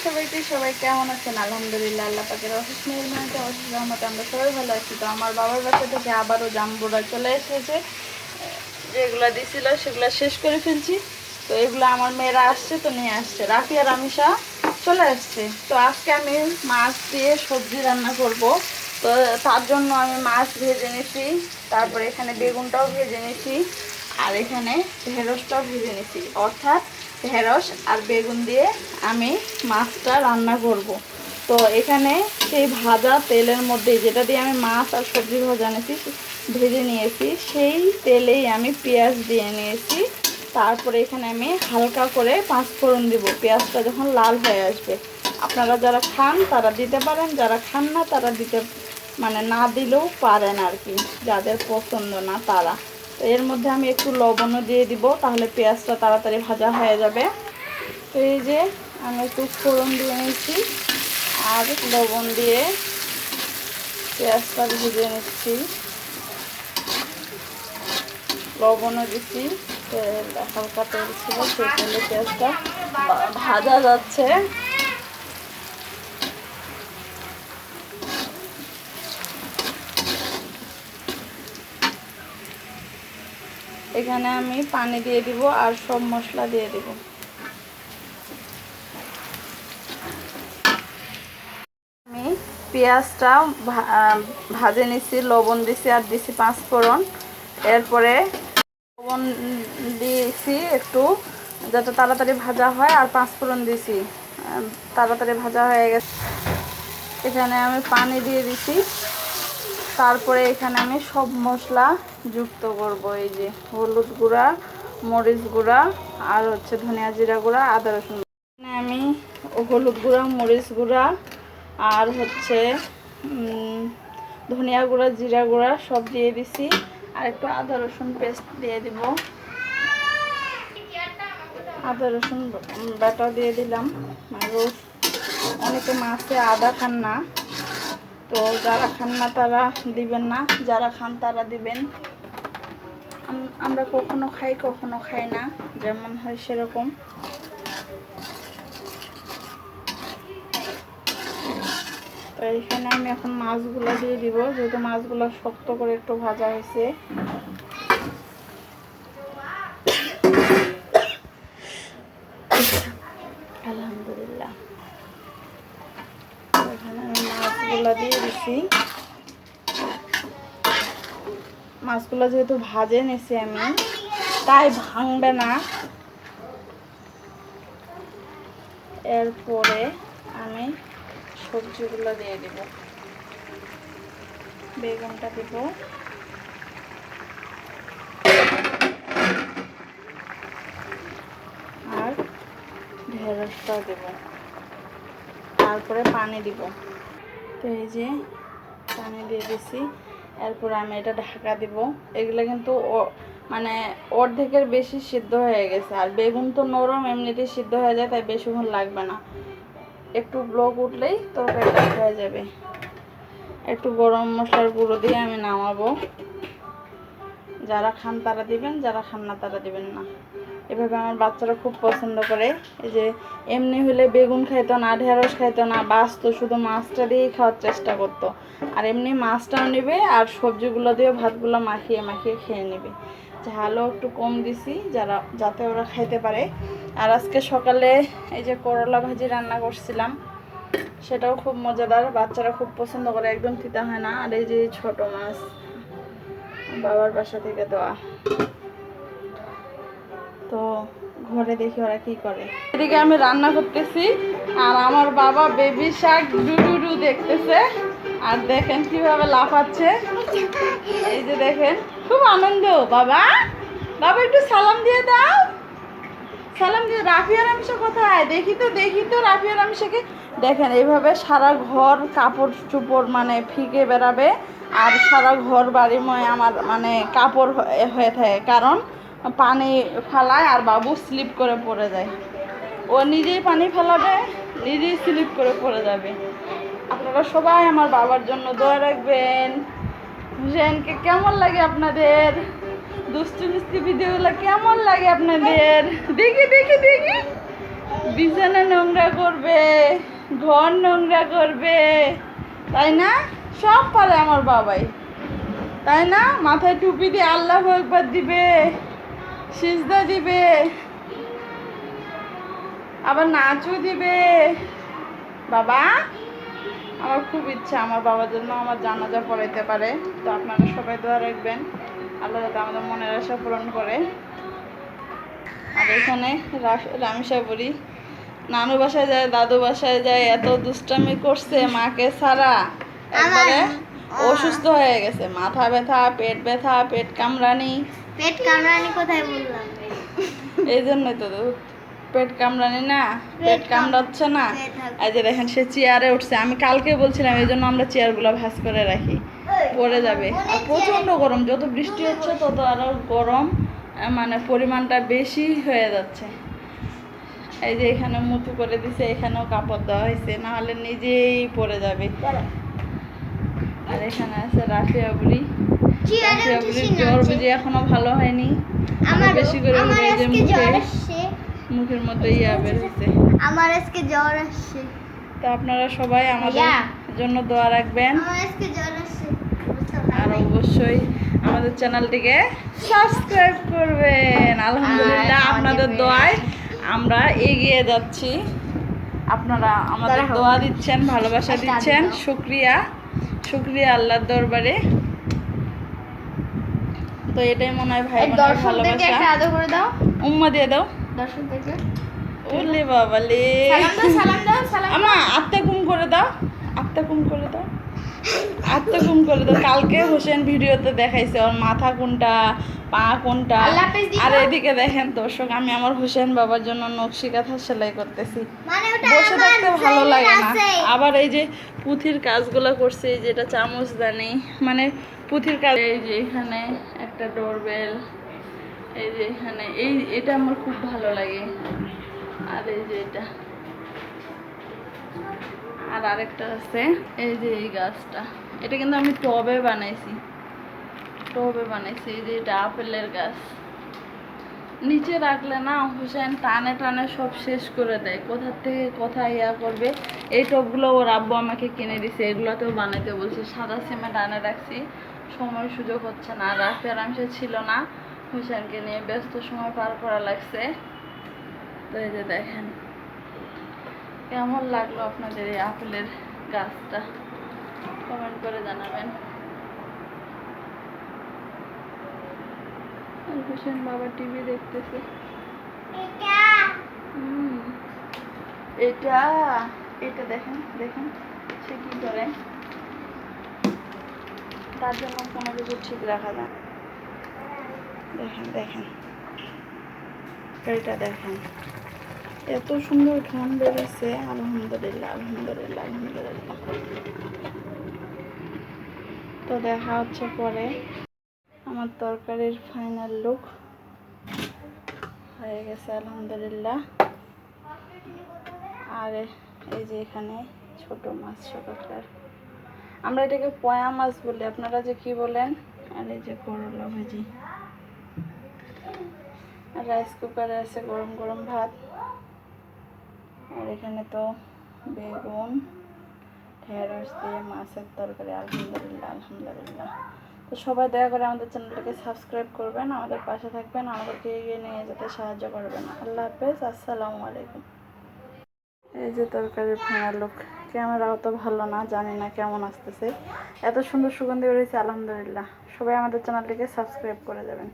সবাই কেমন আছেন? আলহামদুলিল্লাহ, আল্লাহ পাকের অশেষ মেহরবানিতে অশেষ রহমতে আমরা সবাই ভালো আছি। তো আমার বাবার বাসা থেকে আবারও জাম্বুরা চলে এসেছে। যেগুলো দিছিল সেগুলো শেষ করে ফেলছি। তো এগুলো আমার মেয়েরা আসছে, তো নিয়ে আসছে। রাফি আর আমিশা চলে আসছে। তো আজকে আমি মাছ দিয়ে সবজি রান্না করব। তো তার জন্য আমি মাছ ভেজে নিয়েছি, তারপরে এখানে বেগুনটাও ভেজে নিয়েছি, আর এখানে ঢেঁড়সটাও ভেজে নিয়েছি। অর্থাৎ ঢেঁড়স আর বেগুন দিয়ে আমি মাছটা রান্না করব। তো এখানে সেই ভাজা তেলের মধ্যে যেটা দিয়ে আমি মাছ আর সবজি ভেজে নিয়েছি, সেই তেলেই আমি পেঁয়াজ দিয়ে নিয়েছি। তারপরে এখানে আমি হালকা করে পাঁচফোড়ন দিব, পেঁয়াজটা যখন লাল হয়ে আসবে। আপনারা যারা খান তারা দিতে পারেন, যারা খান না তারা না দিলেও পারেন আর কি, যাদের পছন্দ না তারা। তো এর মধ্যে আমি একটু লবণও দিয়ে দিব, তাহলে পেঁয়াজটা তাড়াতাড়ি ভাজা হয়ে যাবে। তো এই যে আমি একটু ফোড়ন দিয়ে নিচ্ছি আর লবণ দিয়ে পেঁয়াজটা ভেজে নিচ্ছি। লবণও দিচ্ছি, হালকা তেল ছিল, সেই তেলে পেঁয়াজটা ভাজা যাচ্ছে। এখানে আমি পানি দিয়ে দিব আর সব মশলা দিয়ে দিব। আমি পেঁয়াজটা ভাজে নিছি, লবণ দিছি আর দিছি পাঁচফোড়ন। এরপরে লবণ দিয়েছি একটু, যাতে তাড়াতাড়ি ভাজা হয়, আর পাঁচফোড়ন দিছি, তাড়াতাড়ি ভাজা হয়ে গেছে। এখানে আমি পানি দিয়ে দিছি। তারপরে এখানে আমি সব মশলা যুক্ত করব। এই যে হলুদ গুঁড়া, মরিচ গুঁড়া, আর হচ্ছে ধনিয়া জিরা গুঁড়া, আদা রসুন। এখানে আমি হলুদ গুঁড়া, মরিচ গুঁড়া, আর হচ্ছে ধনিয়া গুঁড়া, জিরা গুঁড়া সব দিয়ে দিছি। আর একটু আদা রসুন পেস্ট দিয়ে দিব, আদা রসুন বাটা দিয়ে দিলাম। অনেকে মাছে আদা খান না, তো যারা খান না তারা দিবেন না, যারা খান তারা দিবেন। আমরা কখনো খাই কখনো খাই না, যেমন হয় সেরকম। তো এখানে আমি এখন মাছগুলো দিয়ে দিব, যেহেতু মাছগুলো শক্ত করে একটু ভাজা হয়েছে। আলহামদুলিল্লাহ, এখানে আমি মাছগুলো দিয়ে দিছি। মাছগুলো যেহেতু ভাজে নিছি আমি, তাই ভাঙবে না। এরপরে আমি সবজিগুলো দিয়ে দিব, বেগুনটা দিব, আর ঢেঁড়সটা দেব, তারপরে পানি দিব। তো এই যে পানি দিয়ে দিছি। এরপরে আমি এটা ঢাকা দিব। এগুলো কিন্তু অর্ধেকের বেশি সিদ্ধ হয়ে গেছে, আর বেগুন তো নরম, এমনিতেই সিদ্ধ হয়ে যায়, তাই বেশিক্ষণ লাগবে না। একটু ব্লক উঠলেই তরকারিটা হয়ে যাবে। একটু গরম মশলার গুঁড়ো দিয়ে আমি নামাবো। যারা খান তারা দিবেন, যারা খান না তারা দিবেন না। এভাবে আমার বাচ্চারা খুব পছন্দ করে। এই যে এমনি হলে বেগুন খাইতো না, ঢেঁড়স খাইতো না, বাঁচতো, শুধু মাছটা দিয়েই খাওয়ার চেষ্টা করতো। আর এমনি মাছটাও নেবে আর সবজিগুলো দিয়ে ভাতগুলো মাখিয়ে মাখিয়ে খেয়ে নেবে। ঝালও একটু কম দিছি যাতে ওরা খাইতে পারে। আর আজকে সকালে এই যে করলা ভাজি রান্না করছিলাম, সেটাও খুব মজাদার, বাচ্চারা খুব পছন্দ করে, একদম তিতা হয় না। আর এই যে ছোট মাছ বাবার বাসা থেকে দেওয়া। তো ঘরে দেখি ওরা কি করে। এদিকে আমি রান্না করতেছি আর আমার বাবা বেবি শাক ডুডু দেখতেছে। আর দেখেন কিভাবে লাফাচ্ছে, এই যে দেখেন, খুব আনন্দ। বাবা বাবা একটু সালাম দিয়ে দাও, সালাম দিয়ে। রাফি আর আমিশা কোথায়? দেখি তো রাফি আর আমিশাকে দেখেন, এইভাবে সারা ঘর কাপড় চোপড় ফিকে বেড়াবে, আর সারা ঘর বাড়িময় আমার কাপড় হয়ে থাকে, কারণ পানি ফেলায় আর বাবু স্লিপ করে পড়ে যায়। ও নিজেই পানি ফেলাবে, নিজেই স্লিপ করে পড়ে যাবে। আপনারা সবাই আমার বাবার জন্য দোয়া রাখবেন। হুসেনকে কেমন লাগে আপনাদের? দুষ্টু মিষ্টি ভিডিওগুলো কেমন লাগে আপনাদের? দেখি বিছানা নোংরা করবে, ঘর নোংরা করবে, তাই না? সব পারে আমার বাবাই, তাই না? মাথায় টুপি দিয়ে আল্লাহু আকবার দিবে, সিজদা দিবে, আবার নাচও দিবে। বাবা, আমার খুব ইচ্ছা আমার বাবার জন্য আমার জানাজা পড়াইতে পারে। তো আপনারা সবাই দোয়া রাখবেন আল্লাহ যাতে আমাদের মনের আশা পূরণ করে। আর এখানে রামিসা বুড়ি নানু বাসায় যায়, দাদু বাসায় যায়, এত দুষ্টামি করছে মাকে ছাড়া, একবারে অসুস্থ হয়ে গেছে। মাথা ব্যথা, পেট কামড়ানি। পেট কামড়ানি কোথায় বললাম? এই জন্যই তো পেট কামড়ানি না, পেট কামড়াচ্ছে না। এই যে দেখেন সে চেয়ারে উঠছে। আমি কালকে বলছিলাম এই জন্য আমরা চেয়ারগুলো ভাঁজ করে রাখি, পড়ে যাবে। আর প্রচণ্ড গরম, যত বৃষ্টি হচ্ছে তত আরও গরম, মানে পরিমাণটা বেশি হয়ে যাচ্ছে। এই যে এখানে মুঠু করে দিছে, এখানেও কাপড় দেওয়া হয়েছে, না হলে নিজেই পড়ে যাবে। আর এখানে আছে রাফিয়া বুড়ি। রাফিয়া বুড়ির জ্বর বুঝি এখনো ভালো হয়নি, আমার বেশি করে এই যে মুখের মধ্যে ইয়া বের হয়েছে। আমার আজকে জ্বর আসছে। তো আপনারা সবাই আমাদের জন্য দোয়া রাখবেন, আমার আজকে জ্বর আসছে। আর অবশ্যই আমাদের চ্যানেলটিকে সাবস্ক্রাইব করবেন। আলহামদুলিল্লাহ আপনাদের দোয়ায় আমরা এগিয়ে যাচ্ছি। আপনারা আমাদের দোয়া দিচ্ছেন, ভালোবাসা দিচ্ছেন, শুকরিয়া আল্লাহর দরবারে। তো এটাই মনে হয় ভাই বোনের ভালোবাসা। একটা আদর করে দাও, উম্মা দিয়ে দাও দর্শকদেরকে। ওলে বাবালে, সালাম দাও সালাম। আমা আত্মা কুম করে দাও, আত্মা কুম করে দাও, আত্মা কুম করে দাও। কালকে হোসেন ভিডিওতে দেখাইছে ওর মাথা কোনটা, পা কোনটা। আর এদিকে দেখেন দর্শক, আমি আমার হোসেন বাবার জন্য নকশি কাঁথা সেলাই করতেছি। বসে থাকতে ভালো লাগে না। আবার এই যে পুঁথির কাজগুলো করছে, এই যেটা চামচদানি, মানে পুঁথির কাজ। এই যে এখানে একটা ডোরবেল, এই যে এখানে এটা আমার খুব ভালো লাগে। আর এই যে এটা, আর আরেকটা আছে এই যে এই গাছটা, এটা কিন্তু আমি টবে বানাইছি। এই যে এটা আপেলের গাছ। নিচে রাখলে না হোসেন টানে টানে সব শেষ করে দেয়, কোথা থেকে কোথায় ইয়া করবে। এই টবগুলো ওর আব্বু আমাকে কিনে দিছে, এগুলোতেও বানাইতে বলছে। সাদা সিমেন্ট আনে রাখছি, সময় সুযোগ হচ্ছে না। রাফি আর আমি ছিল না, হোসেনকে নিয়ে ব্যস্ত সময় পার করা লাগছে। তো এই যে দেখেন কেমন লাগলো আপনাদের এই আপেলের গাছটা, কমেন্ট করে জানাবেন। হোসেন বাবা টিভি দেখতেছে। এটা দেখেন সে কি করে, তার জন্য কোনো কিছু ঠিক রাখা যায়। দেখেন এটা দেখেন, এত সুন্দর ঘ্রাণ বেরোচ্ছে। আলহামদুলিল্লাহ। তো দেখা হচ্ছে পরে। আমার তরকারির ফাইনাল লুক হয়ে গেছে আলহামদুলিল্লাহ। আর এই যে এখানে ছোট মাছ, ছোটটার আমরা এটাকে পয়া মাছ বলি, আপনারা যে কি বলেন। আর এই যে করলা ভাজি, আর রাইস কুকারে আছে গরম গরম ভাত। আর এখানে তো বেগুন, ঢেঁড়স দিয়ে মাছের তরকারি। আলহামদুলিল্লাহ। তো সবাই দয়া করে আমাদের চ্যানেলটাকে সাবস্ক্রাইব করবেন, আমাদের পাশে থাকবেন, আমাদেরকে এগিয়ে নিয়ে যেতে সাহায্য করবেন। আল্লাহ হাফেজ, আসসালামু আলাইকুম। এই যে তরকারির ফাইনাল লুক। ক্যামেরা অত ভালো না, জানি না কেমন আসতেছে। এত সুন্দর সুগন্ধি বেরিয়েছে আলহামদুলিল্লাহ। সবাই আমাদের চ্যানেলটিকে সাবস্ক্রাইব করে যাবেন।